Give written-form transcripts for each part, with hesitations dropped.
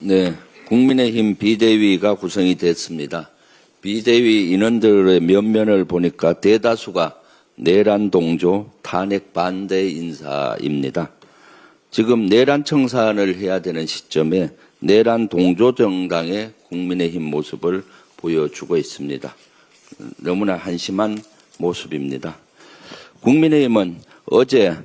네, 국민의힘 비대위가 구성이 됐습니다. 비대위 인원들의 면면을 보니까 대다수가 내란 동조, 탄핵 반대 인사입니다. 지금 내란 청산을 해야 되는 시점에 내란 동조 정당의 국민의힘 모습을 보여주고 있습니다. 너무나 한심한 모습입니다. 국민의힘은 어제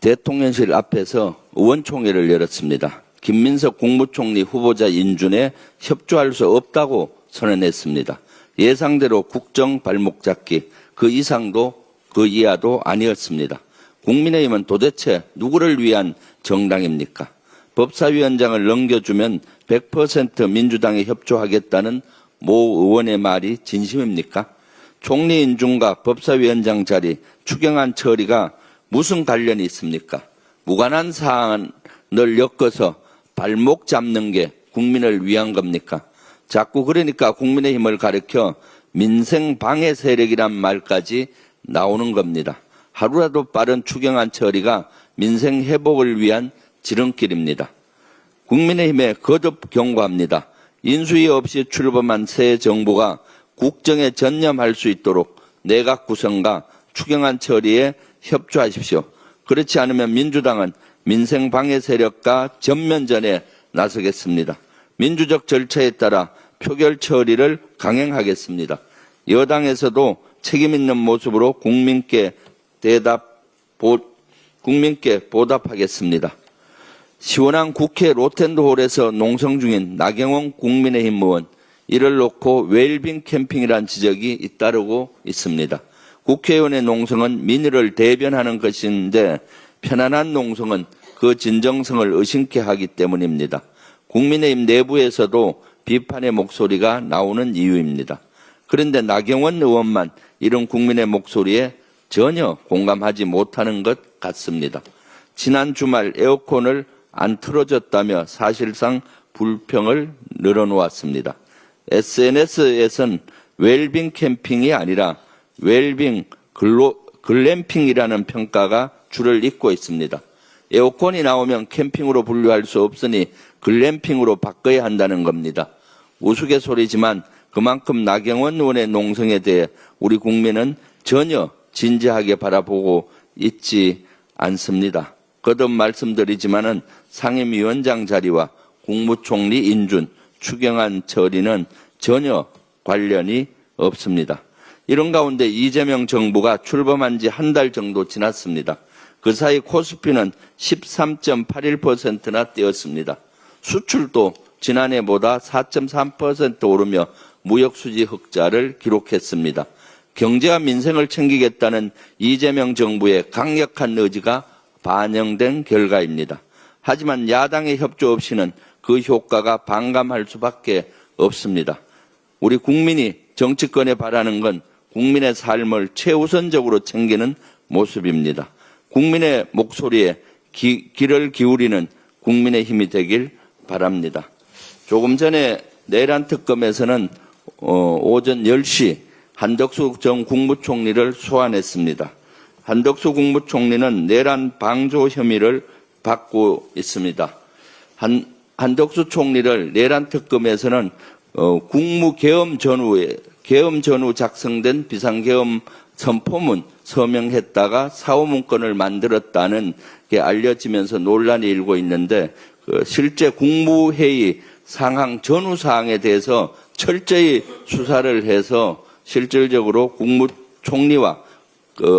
대통령실 앞에서 의원총회를 열었습니다. 김민석 국무총리 후보자 인준에 협조할 수 없다고 선언했습니다. 예상대로 국정 발목 잡기, 그 이상도 그 이하도 아니었습니다. 국민의힘은 도대체 누구를 위한 정당입니까? 법사위원장을 넘겨주면 100% 민주당에 협조하겠다는 모 의원의 말이 진심입니까? 총리 인준과 법사위원장 자리, 추경안 처리가 무슨 관련이 있습니까? 무관한 사안을 엮어서 발목 잡는 게 국민을 위한 겁니까? 자꾸 그러니까 국민의힘을 가리켜 민생 방해 세력이란 말까지 나오는 겁니다. 하루라도 빠른 추경안 처리가 민생 회복을 위한 지름길입니다. 국민의힘에 거듭 경고합니다. 인수위 없이 출범한 새 정부가 국정에 전념할 수 있도록 내각 구성과 추경안 처리에 협조하십시오. 그렇지 않으면 민주당은 민생 방해 세력과 전면전에 나서겠습니다. 민주적 절차에 따라 표결 처리를 강행하겠습니다. 여당에서도 책임 있는 모습으로 국민께 보답하겠습니다. 시원한 국회 로텐드홀에서 농성 중인 나경원 국민의힘 의원, 이를 놓고 웰빙 캠핑이란 지적이 잇따르고 있습니다. 국회의원의 농성은 민의를 대변하는 것인데 편안한 농성은 그 진정성을 의심케 하기 때문입니다. 국민의힘 내부에서도 비판의 목소리가 나오는 이유입니다. 그런데 나경원 의원만 이런 국민의 목소리에 전혀 공감하지 못하는 것 같습니다. 지난 주말 에어컨을 안 틀어줬다며 사실상 불평을 늘어놓았습니다. SNS에선 웰빙 캠핑이 아니라 웰빙 글램핑이라는 평가가 줄을 잇고 있습니다. 에어컨이 나오면 캠핑으로 분류할 수 없으니 글램핑으로 바꿔야 한다는 겁니다. 우스갯소리지만 그만큼 나경원 의원의 농성에 대해 우리 국민은 전혀 진지하게 바라보고 있지 않습니다. 거듭 말씀드리지만은 상임위원장 자리와 국무총리 인준, 추경안 처리는 전혀 관련이 없습니다. 이런 가운데 이재명 정부가 출범한 지 한 달 정도 지났습니다. 그 사이 코스피는 13.81%나 뛰었습니다. 수출도 지난해보다 4.3% 오르며 무역수지 흑자를 기록했습니다. 경제와 민생을 챙기겠다는 이재명 정부의 강력한 의지가 반영된 결과입니다. 하지만 야당의 협조 없이는 그 효과가 반감할 수밖에 없습니다. 우리 국민이 정치권에 바라는 건 국민의 삶을 최우선적으로 챙기는 모습입니다. 국민의 목소리에 귀를 기울이는 국민의 힘이 되길 바랍니다. 조금 전에 내란 특검에서는 오전 10시 한덕수 전 국무총리를 소환했습니다. 한덕수 국무총리는 내란 방조 혐의를 받고 있습니다. 한덕수 총리를 내란 특검에서는 국무계엄 전후 작성된 비상계엄 선포문 서명했다가 사후문건을 만들었다는 게 알려지면서 논란이 일고 있는데 실제 국무회의 상황 전후 사항에 대해서 철저히 수사를 해서 실질적으로 국무총리와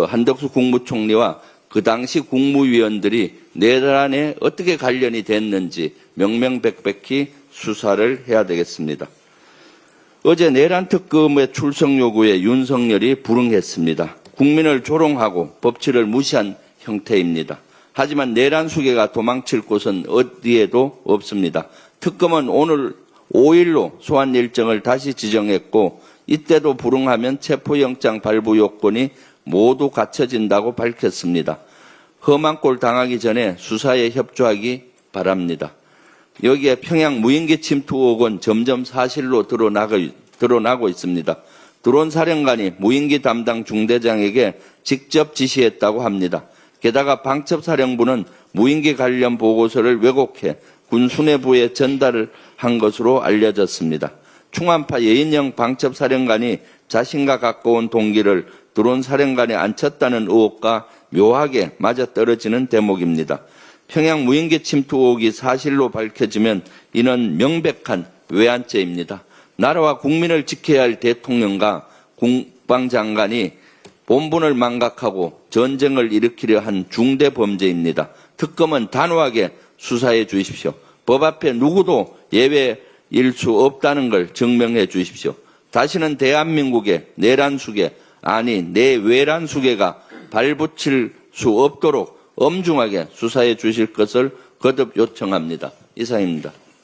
한덕수 국무총리와 그 당시 국무위원들이 내란에 어떻게 관련이 됐는지 명명백백히 수사를 해야 되겠습니다. 어제 내란 특검의 출석 요구에 윤석열이 불응했습니다. 국민을 조롱하고 법치를 무시한 형태입니다. 하지만 내란 수괴가 도망칠 곳은 어디에도 없습니다. 특검은 오늘 5일로 소환 일정을 다시 지정했고 이때도 불응하면 체포영장 발부 요건이 모두 갖춰진다고 밝혔습니다. 험한 꼴 당하기 전에 수사에 협조하기 바랍니다. 여기에 평양 무인기 침투 의혹은 점점 사실로 드러나고 있습니다. 드론 사령관이 무인기 담당 중대장에게 직접 지시했다고 합니다. 게다가 방첩사령부는 무인기 관련 보고서를 왜곡해 군 수뇌부에 전달을 한 것으로 알려졌습니다. 충암파 예인영 방첩사령관이 자신과 가까운 동기를 드론 사령관에 앉혔다는 의혹과 묘하게 맞아떨어지는 대목입니다. 평양 무인기 침투 의혹이 사실로 밝혀지면 이는 명백한 외환죄입니다. 나라와 국민을 지켜야 할 대통령과 국방장관이 본분을 망각하고 전쟁을 일으키려 한 중대 범죄입니다. 특검은 단호하게 수사해 주십시오. 법 앞에 누구도 예외일 수 없다는 걸 증명해 주십시오. 다시는 대한민국의 내란수계, 아니 내외란수계가 발붙일 수 없도록 엄중하게 수사해 주실 것을 거듭 요청합니다. 이상입니다.